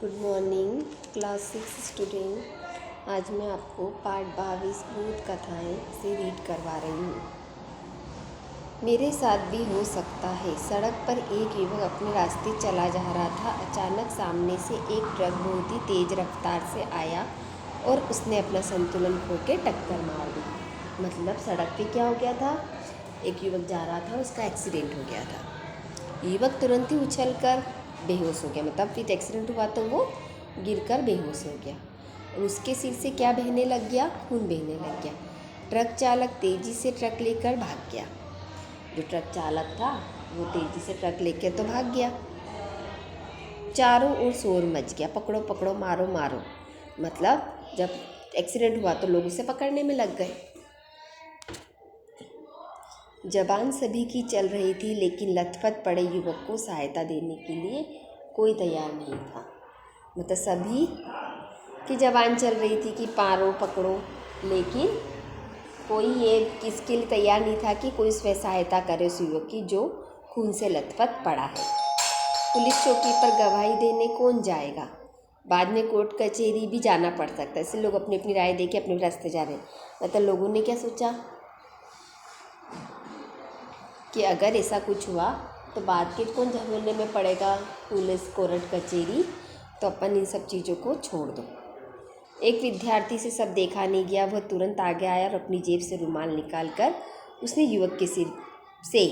Good morning class 6 student. आज मैं आपको पाठ 22 भूत कथाएँ से रीड करवा रही हूँ। मेरे साथ भी हो सकता है। सड़क पर एक युवक अपने रास्ते चला जा रहा था। अचानक सामने से एक ट्रक बहुत ही तेज़ रफ्तार से आया और उसने अपना संतुलन खो के टक्कर मार दी। मतलब सड़क पे क्या हो गया था, एक युवक जा रहा था, उसका एक्सीडेंट हो गया था। युवक तुरंत ही उछलकर बेहोश हो गया। मतलब फिर एक्सीडेंट हुआ तो वो गिरकर बेहोश हो गया और उसके सिर से क्या बहने लग गया, खून बहने लग गया। ट्रक चालक तेज़ी से ट्रक लेकर भाग गया। जो ट्रक चालक था वो तेज़ी से ट्रक लेकर तो भाग गया। चारों ओर शोर मच गया, पकड़ो पकड़ो, मारो मारो। मतलब जब एक्सीडेंट हुआ तो लोग उसे पकड़ने में लग गए। जबान सभी की चल रही थी, लेकिन लथपथ पड़े युवक को सहायता देने के लिए कोई तैयार नहीं था। मतलब सभी की जबान चल रही थी कि पारो पकड़ो, लेकिन कोई ये किसके लिए तैयार नहीं था कि कोई स्व सहायता करे उस युवक की जो खून से लथपथ पड़ा है। पुलिस चौकी पर गवाही देने कौन जाएगा? बाद में कोर्ट कचहरी भी जाना पड़ सकता है। इसलिए लोग अपनी अपनी राय दे के अपने रास्ते जा रहे हैं। मतलब लोगों ने क्या सोचा कि अगर ऐसा कुछ हुआ तो बाद के कौन झमेले में पड़ेगा, पुलिस कोर्ट कचहरी, तो अपन इन सब चीज़ों को छोड़ दो। एक विद्यार्थी से सब देखा नहीं गया। वह तुरंत आगे आया और अपनी जेब से रुमाल निकालकर उसने युवक के सिर से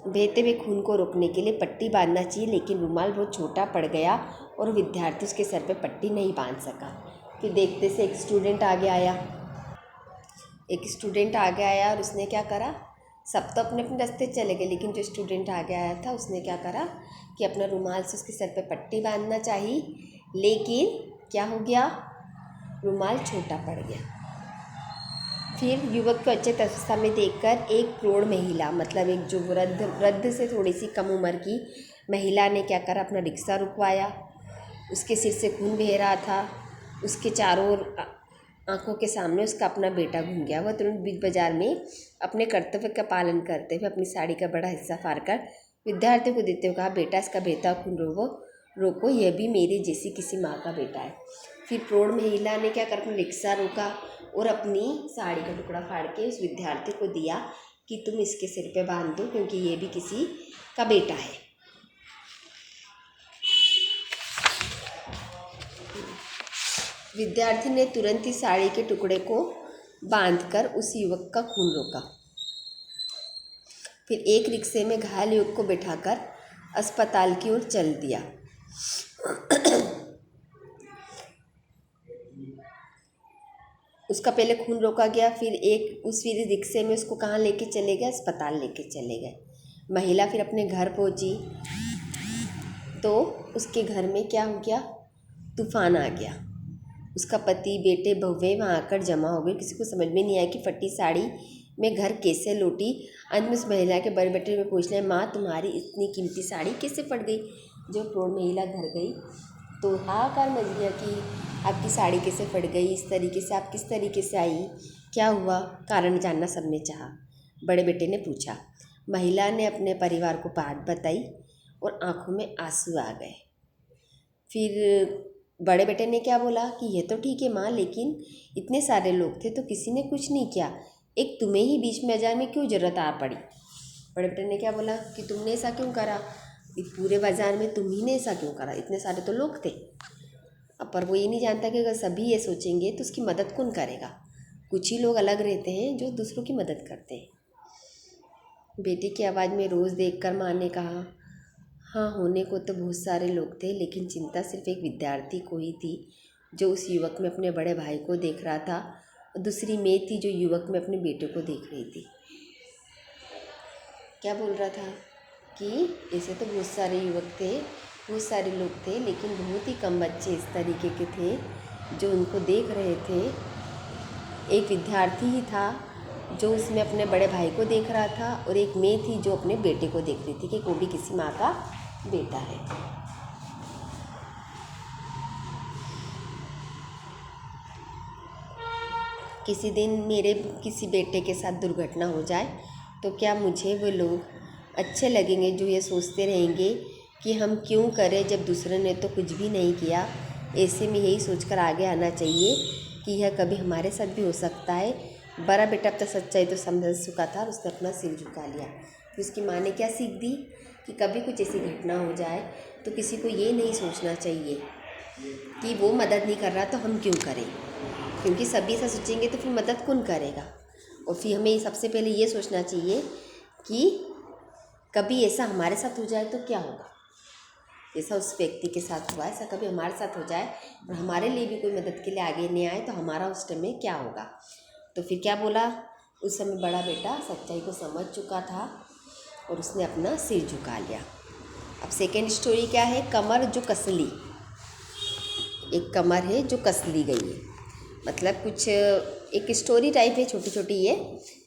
बहते हुए खून को रोकने के लिए पट्टी बांधना चाहिए, लेकिन रुमाल बहुत छोटा पड़ गया और विद्यार्थी उसके सर पे पट्टी नहीं बांध सका। फिर देखते से एक स्टूडेंट आगे आया और उसने क्या करा, सब तो अपने अपने रास्ते चले गए, लेकिन जो स्टूडेंट आगे आया था उसने क्या करा कि अपना रुमाल से उसके सर पे पट्टी बांधना चाहिए, लेकिन क्या हो गया, रुमाल छोटा पड़ गया। फिर युवक को अच्छे अवस्था में देखकर एक प्रौढ़ महिला, मतलब एक जो वृद्ध से थोड़ी सी कम उम्र की महिला ने क्या करा, अपना रिक्शा रुकवाया। उसके सिर से खून बह रहा था। उसके चारों ओर आंखों के सामने उसका अपना बेटा घूम गया। वह तुरंत बीच बाजार में अपने कर्तव्य का पालन करते हुए अपनी साड़ी का बड़ा हिस्सा फाड़कर विद्यार्थियों को देते हुए कहा, बेटा इसका बहता खून रोको, यह भी मेरे जैसी किसी माँ का बेटा है। फिर प्रौढ़ महिला ने क्या कर, अपना रिक्शा रोका और अपनी साड़ी का टुकड़ा फाड़ के उस विद्यार्थी को दिया कि तुम इसके सिर पे बांध दो, क्योंकि ये भी किसी का बेटा है। विद्यार्थी ने तुरंत ही साड़ी के टुकड़े को बांधकर उस युवक का खून रोका। फिर एक रिक्शे में घायल युवक को बिठाकर अस्पताल की ओर चल दिया। उसका पहले खून रोका गया, फिर उस रिक्शे में उसको कहाँ लेके चले गए, अस्पताल लेके चले गए। महिला फिर अपने घर पहुंची तो उसके घर में क्या हो गया, तूफान आ गया। उसका पति, बेटे, बहुएं वहाँ आकर जमा हो गए। किसी को समझ में नहीं आया कि फटी साड़ी में घर कैसे लौटी। अंत में उस महिला के बड़े बेटे में पूछना है, माँ तुम्हारी इतनी कीमती साड़ी कैसे फट गई? जो प्रौढ़ महिला घर गई तो हाहाकार मच गया कि आपकी साड़ी कैसे फट गई, इस तरीके से आप किस तरीके से आई, क्या हुआ, कारण जानना सबने चाहा। बड़े बेटे ने पूछा। महिला ने अपने परिवार को बात बताई और आंखों में आंसू आ गए। फिर बड़े बेटे ने क्या बोला कि ये तो ठीक है माँ, लेकिन इतने सारे लोग थे तो किसी ने कुछ नहीं किया, एक तुम्हें ही बीच में अजान में क्यों जरूरत आ पड़ी? बड़े बेटे ने क्या बोला कि तुमने ऐसा क्यों करा, पूरे बाजार में तुम ही ने ऐसा क्यों करा, इतने सारे तो लोग थे। अब पर वो ये नहीं जानता कि अगर सभी ये सोचेंगे तो उसकी मदद कौन करेगा। कुछ ही लोग अलग रहते हैं जो दूसरों की मदद करते हैं। बेटे की आवाज़ में रोज़ देखकर माँ ने कहा, हाँ होने को तो बहुत सारे लोग थे, लेकिन चिंता सिर्फ एक विद्यार्थी को ही थी जो उस युवक में अपने बड़े भाई को देख रहा था, और दूसरी मैं थी जो युवक में अपने बेटे को देख रही थी। क्या बोल रहा था कि ऐसे तो बहुत सारे युवक थे, बहुत सारे लोग थे, लेकिन बहुत ही कम बच्चे इस तरीके के थे जो उनको देख रहे थे। एक विद्यार्थी ही था जो उसमें अपने बड़े भाई को देख रहा था, और एक मैं थी जो अपने बेटे को देख रही थी कि वो भी किसी माँ का बेटा है। किसी दिन मेरे किसी बेटे के साथ दुर्घटना हो जाए तो क्या मुझे वो लोग अच्छे लगेंगे जो ये सोचते रहेंगे कि हम क्यों करें जब दूसरे ने तो कुछ भी नहीं किया। ऐसे में यही सोचकर आगे आना चाहिए कि यह कभी हमारे साथ भी हो सकता है। बड़ा बेटा अब तक सच्चाई तो समझ चुका था और उसने अपना सिर झुका लिया। तो उसकी माँ ने क्या सीख दी कि कभी कुछ ऐसी घटना हो जाए तो किसी को ये नहीं सोचना चाहिए कि वो मदद नहीं कर रहा तो हम क्यों करें, क्योंकि सभी ऐसा सोचेंगे तो फिर मदद कौन करेगा। और फिर हमें सबसे पहले ये सोचना चाहिए कि कभी ऐसा हमारे साथ हो जाए तो क्या होगा। जैसा उस व्यक्ति के साथ हुआ ऐसा कभी हमारे साथ हो जाए और हमारे लिए भी कोई मदद के लिए आगे नहीं आए तो हमारा उस टाइम में क्या होगा। तो फिर क्या बोला, उस समय बड़ा बेटा सच्चाई को समझ चुका था और उसने अपना सिर झुका लिया। अब सेकेंड स्टोरी क्या है, कमर जो कसली। एक कमर है जो कसली गई है, मतलब कुछ एक स्टोरी टाइप है छोटी छोटी ये,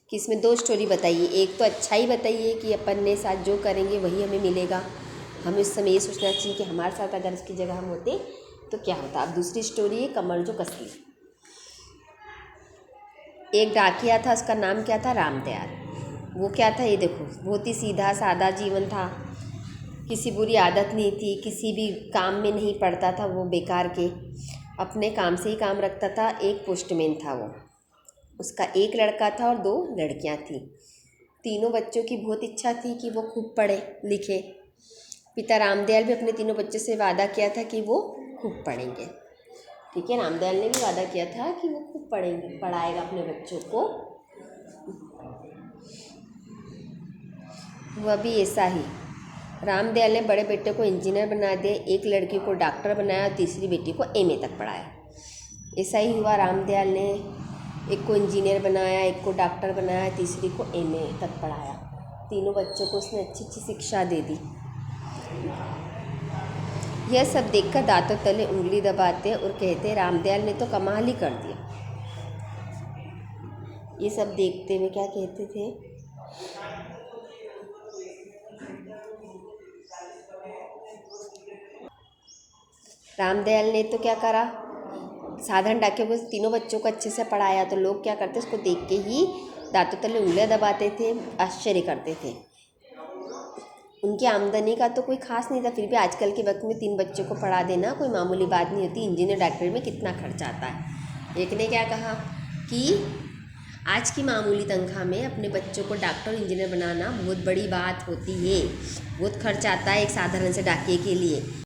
कि इसमें 2 स्टोरी बताइए। एक तो अच्छाई बताइए कि अपन ने साथ जो करेंगे वही हमें मिलेगा, हमें उस समय ये सोचना चाहिए कि हमारे साथ अगर उसकी जगह हम होते तो क्या होता। अब दूसरी स्टोरी है कमर जो कसली। एक डाकिया था, उसका नाम क्या था, रामदयाल। वो क्या था ये देखो, बहुत ही सीधा सादा जीवन था, किसी बुरी आदत नहीं थी, किसी भी काम में नहीं पड़ता था वो बेकार के, अपने काम से ही काम रखता था। एक पोस्टमैन था वो, उसका एक लड़का था और 2 लड़कियां थीं। तीनों बच्चों की बहुत इच्छा थी कि वो खूब पढ़े लिखे। पिता रामदयाल भी अपने तीनों बच्चों से वादा किया था कि वो खूब पढ़ेंगे। ठीक है, रामदयाल ने भी वादा किया था कि वो खूब पढ़ेंगे, पढ़ाएगा अपने बच्चों को। वह भी ऐसा ही, रामदयाल ने बड़े बेटे को इंजीनियर बना दिया, एक लड़की को डॉक्टर बनाया, तीसरी बेटी को एमए तक पढ़ाया। ऐसा ही हुआ, रामदयाल ने एक को इंजीनियर बनाया, एक को डॉक्टर बनाया, तीसरी को एमए तक पढ़ाया। तीनों बच्चों को उसने अच्छी अच्छी शिक्षा दे दी। यह सब देखकर दांतों तले उंगली दबाते और कहते रामदयाल ने तो कमाल ही कर दिया। ये सब देखते हुए क्या कहते थे, रामदयाल ने तो क्या करा, साधारण डाकियों को तीनों बच्चों को अच्छे से पढ़ाया तो लोग क्या करते, उसको देख के ही दांतों तले उंगलियां दबाते थे, आश्चर्य करते थे। उनकी आमदनी का तो कोई खास नहीं था, फिर भी आजकल के वक्त में 3 बच्चों को पढ़ा देना कोई मामूली बात नहीं होती। इंजीनियर डॉक्टर में कितना खर्च आता है। एक ने क्या कहा कि आज की मामूली तनख्वाह में अपने बच्चों को डॉक्टर इंजीनियर बनाना बहुत बड़ी बात होती है, बहुत खर्च आता है एक साधारण से डाकिये के लिए।